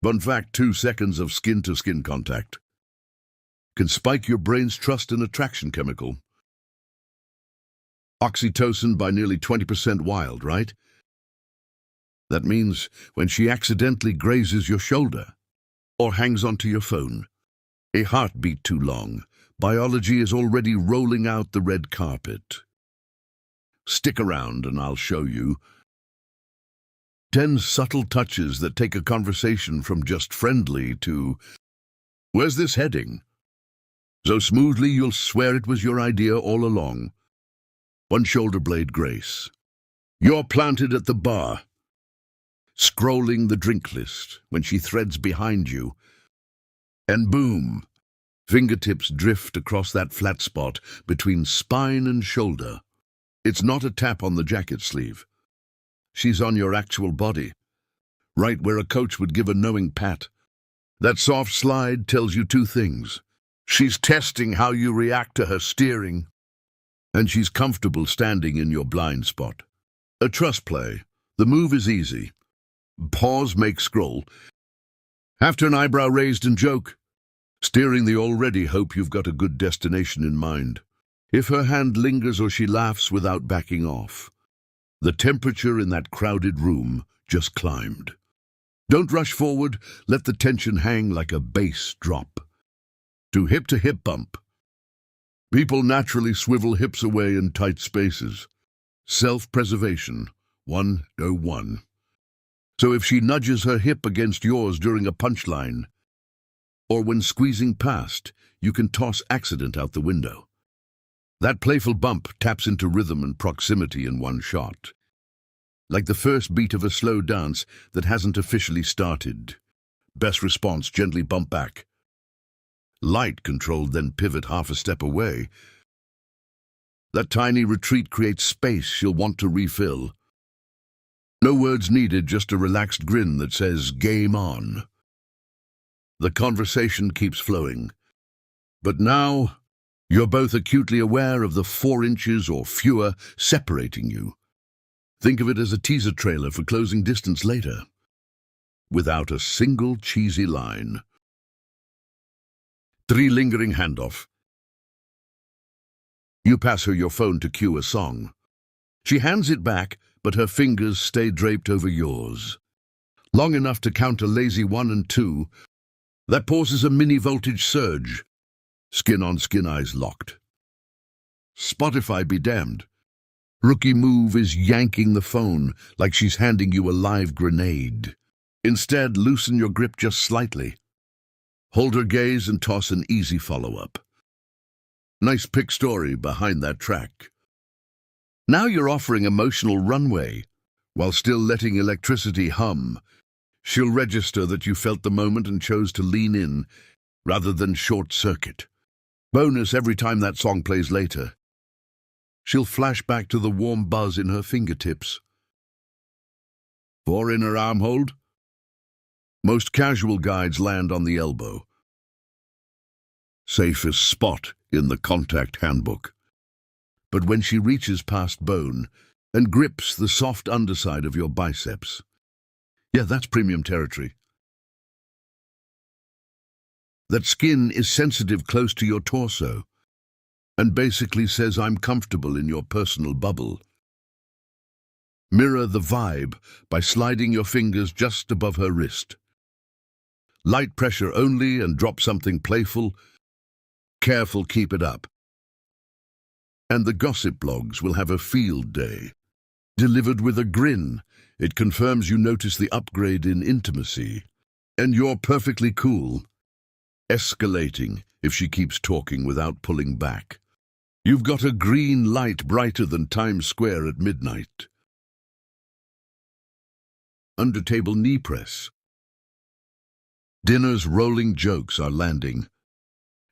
Fun fact, 2 seconds of skin-to-skin contact can spike your brain's trust and attraction chemical, oxytocin, by nearly 20%. Wild, right? That means when she accidentally grazes your shoulder or hangs onto your phone, a heartbeat too long, biology is already rolling out the red carpet. Stick around and I'll show you 10 subtle touches that take a conversation from just friendly to, "Where's this heading?" so smoothly you'll swear it was your idea all along. One shoulder blade grace. You're planted at the bar, scrolling the drink list when she threads behind you, and boom, fingertips drift across that flat spot between spine and shoulder. It's not a tap on the jacket sleeve. She's on your actual body, right where a coach would give a knowing pat. That soft slide tells you two things. She's testing how you react to her steering, and she's comfortable standing in your blind spot. A trust play. The move is easy. Pause, make scroll. Have to an eyebrow raised and joke, steering the already hope you've got a good destination in mind. If her hand lingers or she laughs without backing off, the temperature in that crowded room just climbed. Don't rush forward, let the tension hang like a bass drop. To hip bump. People naturally swivel hips away in tight spaces. Self-preservation, 101. So if she nudges her hip against yours during a punchline, or when squeezing past, you can toss accident out the window. That playful bump taps into rhythm and proximity in one shot. Like the first beat of a slow dance that hasn't officially started. Best response, gently bump back. Light controlled, then pivot half a step away. That tiny retreat creates space she'll want to refill. No words needed, just a relaxed grin that says, game on. The conversation keeps flowing. But now, you're both acutely aware of the 4 inches or fewer separating you. Think of it as a teaser trailer for closing distance later. Without a single cheesy line. 3 lingering handoff. You pass her your phone to cue a song. She hands it back, but her fingers stay draped over yours. Long enough to count a lazy 1 and 2. That pauses a mini voltage surge. Skin on skin, eyes locked. Spotify be damned. Rookie move is yanking the phone like she's handing you a live grenade. Instead, loosen your grip just slightly. Hold her gaze and toss an easy follow-up. Nice pick story behind that track. Now you're offering emotional runway, while still letting electricity hum. She'll register that you felt the moment and chose to lean in, rather than short-circuit. Bonus every time that song plays later. She'll flash back to the warm buzz in her fingertips. 4 in her arm hold. Most casual guides land on the elbow. Safest spot in the contact handbook. But when she reaches past bone and grips the soft underside of your biceps, yeah, that's premium territory. That skin is sensitive close to your torso and basically says, I'm comfortable in your personal bubble. Mirror the vibe by sliding your fingers just above her wrist. Light pressure only and drop something playful. Careful, keep it up. And the gossip blogs will have a field day. Delivered with a grin, it confirms you notice the upgrade in intimacy. And you're perfectly cool. Escalating if she keeps talking without pulling back. You've got a green light brighter than Times Square at midnight. Under-table knee press. Dinner's rolling jokes are landing,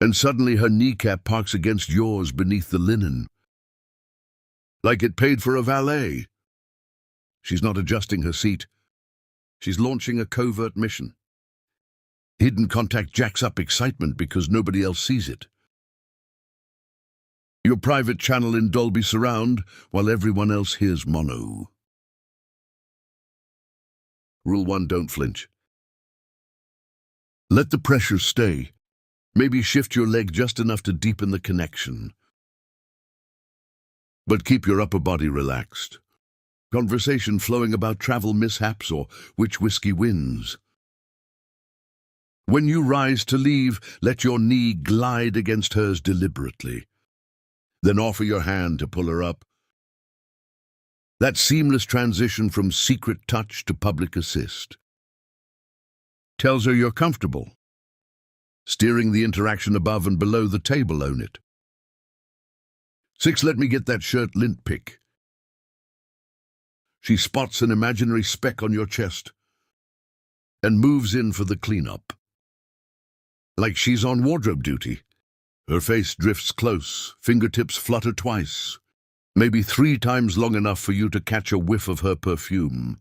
and suddenly her kneecap parks against yours beneath the linen. Like it paid for a valet. She's not adjusting her seat. She's launching a covert mission. Hidden contact jacks up excitement because nobody else sees it. Your private channel in Dolby Surround while everyone else hears mono. Rule 1, don't flinch. Let the pressure stay. Maybe shift your leg just enough to deepen the connection. But keep your upper body relaxed. Conversation flowing about travel mishaps or which whiskey wins. When you rise to leave, let your knee glide against hers deliberately. Then offer your hand to pull her up. That seamless transition from secret touch to public assist tells her you're comfortable. Steering the interaction above and below the table, own it. 6, let me get that shirt lint pick. She spots an imaginary speck on your chest and moves in for the cleanup. Like she's on wardrobe duty. Her face drifts close, fingertips flutter twice, maybe 3 times long enough for you to catch a whiff of her perfume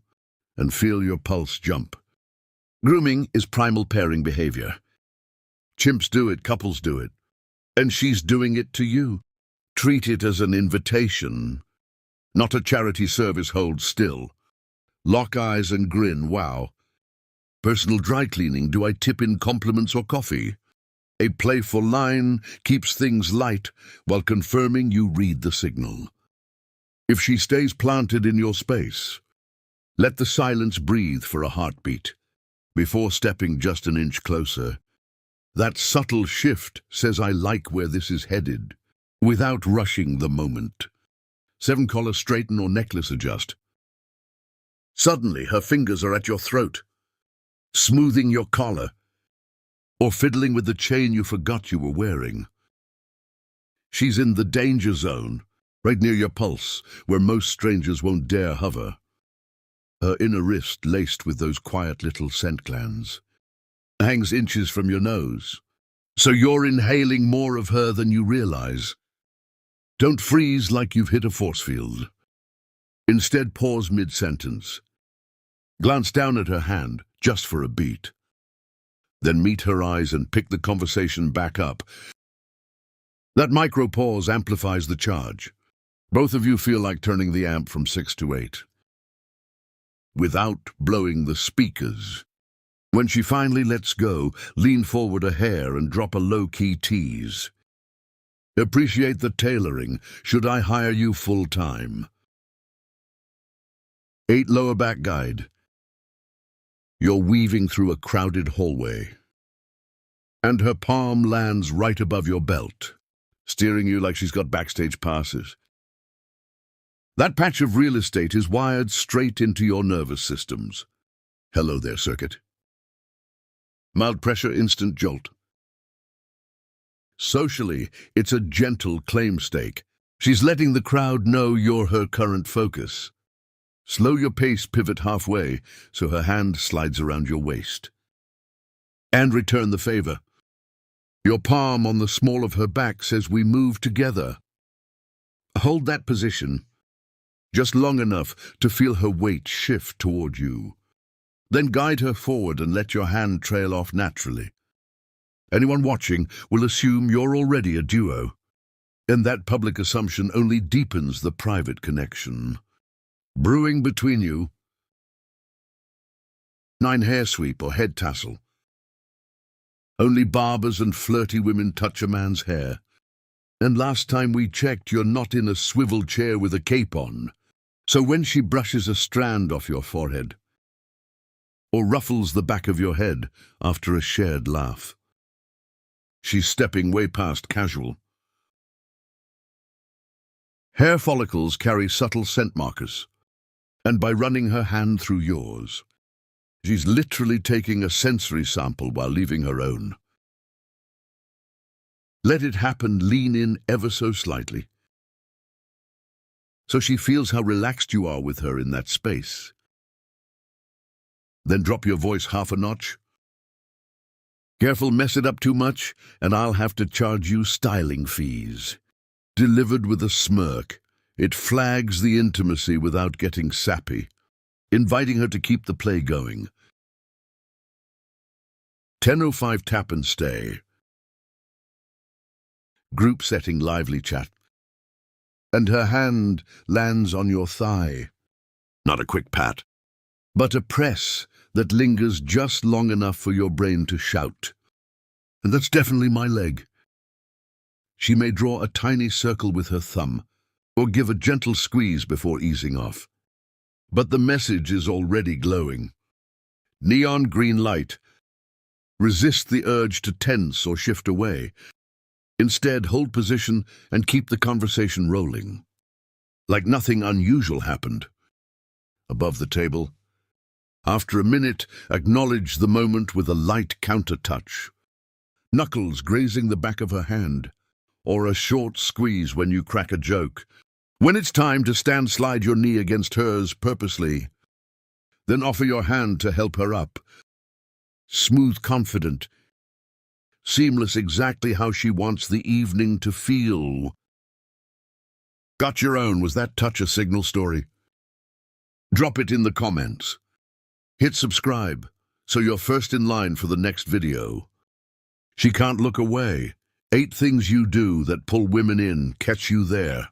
and feel your pulse jump. Grooming is primal pairing behavior. Chimps do it, couples do it, and she's doing it to you. Treat it as an invitation, not a charity service. Hold still. Lock eyes and grin, wow. Personal dry cleaning, do I tip in compliments or coffee? A playful line keeps things light while confirming you read the signal. If she stays planted in your space, let the silence breathe for a heartbeat before stepping just an inch closer. That subtle shift says I like where this is headed, without rushing the moment. 7, collar straighten or necklace adjust. Suddenly her fingers are at your throat, smoothing your collar, or fiddling with the chain you forgot you were wearing. She's in the danger zone, right near your pulse, where most strangers won't dare hover. Her inner wrist laced with those quiet little scent glands hangs inches from your nose, so you're inhaling more of her than you realize. Don't freeze like you've hit a force field. Instead, pause mid-sentence. Glance down at her hand, just for a beat. Then meet her eyes and pick the conversation back up. That micro-pause amplifies the charge. Both of you feel like turning the amp from 6 to 8. Without blowing the speakers. When she finally lets go, lean forward a hair and drop a low-key tease. Appreciate the tailoring. Should I hire you full-time? 8, lower back guide. You're weaving through a crowded hallway, and her palm lands right above your belt, steering you like she's got backstage passes. That patch of real estate is wired straight into your nervous systems. Hello there, circuit. Mild pressure, instant jolt. Socially, it's a gentle claim stake. She's letting the crowd know you're her current focus. Slow your pace, pivot halfway, so her hand slides around your waist. And return the favor. Your palm on the small of her back says we move together. Hold that position, just long enough to feel her weight shift toward you. Then guide her forward and let your hand trail off naturally. Anyone watching will assume you're already a duo, and that public assumption only deepens the private connection. Brewing between you. 9, hair sweep or head tassel. Only barbers and flirty women touch a man's hair. And last time we checked, you're not in a swivel chair with a cape on. So when she brushes a strand off your forehead, or ruffles the back of your head after a shared laugh, she's stepping way past casual. Hair follicles carry subtle scent markers, and by running her hand through yours, she's literally taking a sensory sample while leaving her own. Let it happen, lean in ever so slightly, so she feels how relaxed you are with her in that space. Then drop your voice half a notch. Careful, mess it up too much, and I'll have to charge you styling fees. Delivered with a smirk, it flags the intimacy without getting sappy, inviting her to keep the play going. 10:05, tap and stay. Group setting, lively chat. And her hand lands on your thigh. Not a quick pat, but a press that lingers just long enough for your brain to shout. And that's definitely my leg. She may draw a tiny circle with her thumb, or give a gentle squeeze before easing off. But the message is already glowing. Neon green light. Resist the urge to tense or shift away. Instead, hold position and keep the conversation rolling. Like nothing unusual happened. Above the table. After a minute, acknowledge the moment with a light counter-touch. Knuckles grazing the back of her hand, or a short squeeze when you crack a joke. When it's time to slide your knee against hers purposely. Then offer your hand to help her up. Smooth, confident. Seamless, exactly how she wants the evening to feel. Got your own? Was that touch a signal story? Drop it in the comments. Hit subscribe, so you're first in line for the next video. She can't look away. 8 things you do that pull women in, catch you there.